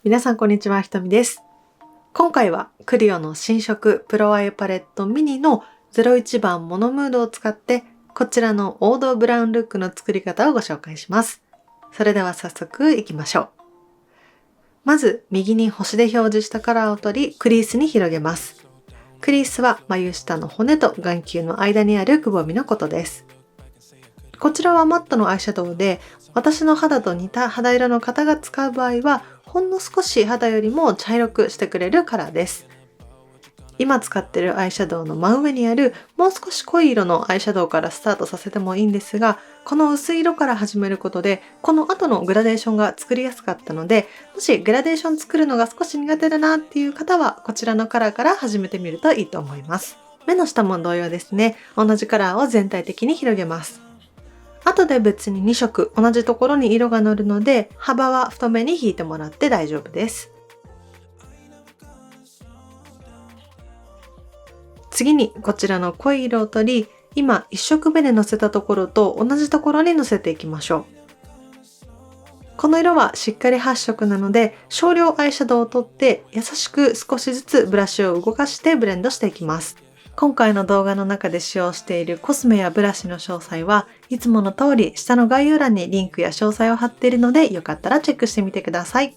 皆さんこんにちは、ひとみです。今回はクリオの新色プロアイパレットミニの01番モノムードを使ってこちらの王道ブラウンルックの作り方をご紹介します。それでは早速いきましょう。まず右に星で表示したカラーを取りクリースに広げます。クリースは眉下の骨と眼球の間にあるくぼみのことです。こちらはマットのアイシャドウで私の肌と似た肌色の方が使う場合はほんの少し肌よりも茶色くしてくれるカラーです。今使っているアイシャドウの真上にあるもう少し濃い色のアイシャドウからスタートさせてもいいんですが、この薄い色から始めることでこの後のグラデーションが作りやすかったので、もしグラデーション作るのが少し苦手だなっていう方はこちらのカラーから始めてみるといいと思います。目の下も同様ですね。同じカラーを全体的に広げます。後で別に2色同じところに色が乗るので幅は太めに引いてもらって大丈夫です。次にこちらの濃い色を取り、今1色目でのせたところと同じところにのせていきましょう。この色はしっかり発色なので少量アイシャドウを取って優しく少しずつブラシを動かしてブレンドしていきます。今回の動画の中で使用しているコスメやブラシの詳細はいつもの通り下の概要欄にリンクや詳細を貼っているのでよかったらチェックしてみてください。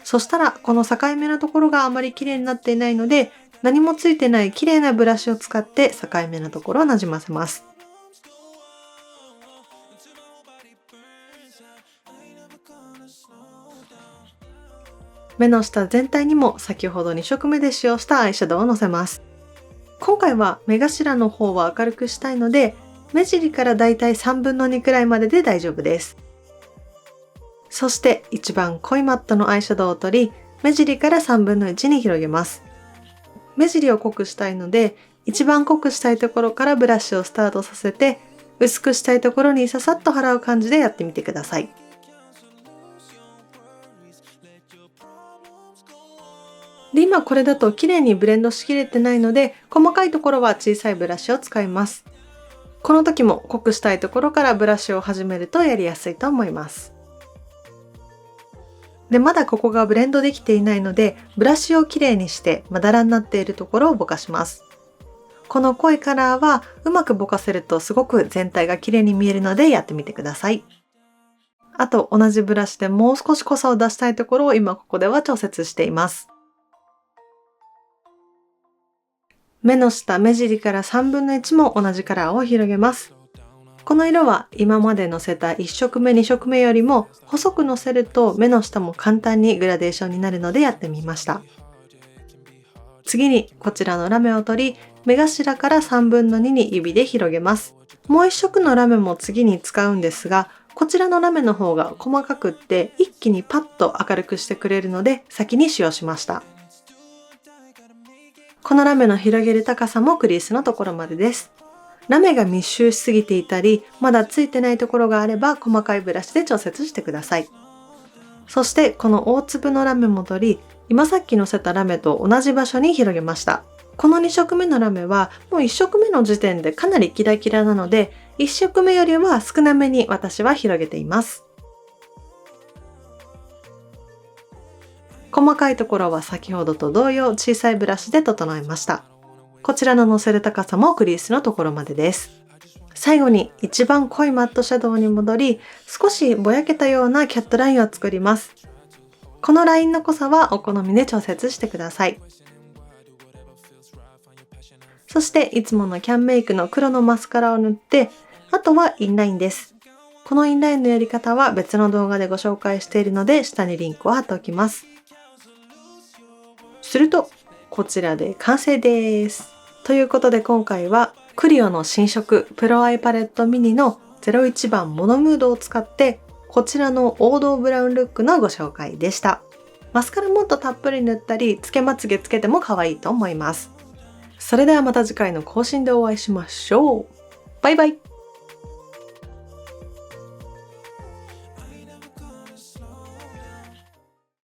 そしたらこの境目のところがあまり綺麗になっていないので何もついてない綺麗なブラシを使って境目のところをなじませます。目の下全体にも先ほど2色目で使用したアイシャドウをのせます。今回は目頭の方は明るくしたいので目尻からだいたい3分の2くらいまでで大丈夫です。そして一番濃いマットのアイシャドウを取り目尻から3分の1に広げます。目尻を濃くしたいので一番濃くしたいところからブラシをスタートさせて薄くしたいところにささっと払う感じでやってみてください。で、今これだと綺麗にブレンドしきれてないので細かいところは小さいブラシを使います。この時も濃くしたいところからブラシを始めるとやりやすいと思います。で、まだここがブレンドできていないのでブラシをきれいにしてまだらになっているところをぼかします。この濃いカラーはうまくぼかせるとすごく全体が綺麗に見えるのでやってみてください。あと同じブラシでもう少し濃さを出したいところを今ここでは調節しています。目の下、目尻から3分の1も同じカラーを広げます。この色は今までのせた1色目2色目よりも細くのせると目の下も簡単にグラデーションになるのでやってみました。次にこちらのラメを取り目頭から3分の2に指で広げます。もう1色のラメも次に使うんですがこちらのラメの方が細かくって一気にパッと明るくしてくれるので先に使用しました。このラメの広げる高さもクリースのところまでです。ラメが密集しすぎていたり、まだついてないところがあれば細かいブラシで調節してください。そしてこの大粒のラメも取り、今さっきのせたラメと同じ場所に広げました。この2色目のラメはもう1色目の時点でかなりキラキラなので、1色目よりは少なめに私は広げています。細かいところは先ほどと同様小さいブラシで整えました。こちらののせる高さもクリースのところまでです。最後に一番濃いマットシャドウに戻り少しぼやけたようなキャットラインを作ります。このラインの濃さはお好みで調節してください。そしていつものキャンメイクの黒のマスカラを塗ってあとはインラインです。このインラインのやり方は別の動画でご紹介しているので下にリンクを貼っておきます。するとこちらで完成です。ということで今回はクリオの新色プロアイパレットミニの01番モノムードを使ってこちらの王道ブラウンルックのご紹介でした。マスカラもっとたっぷり塗ったりつけまつげつけても可愛いと思います。それではまた次回の更新でお会いしましょう。バイバイ。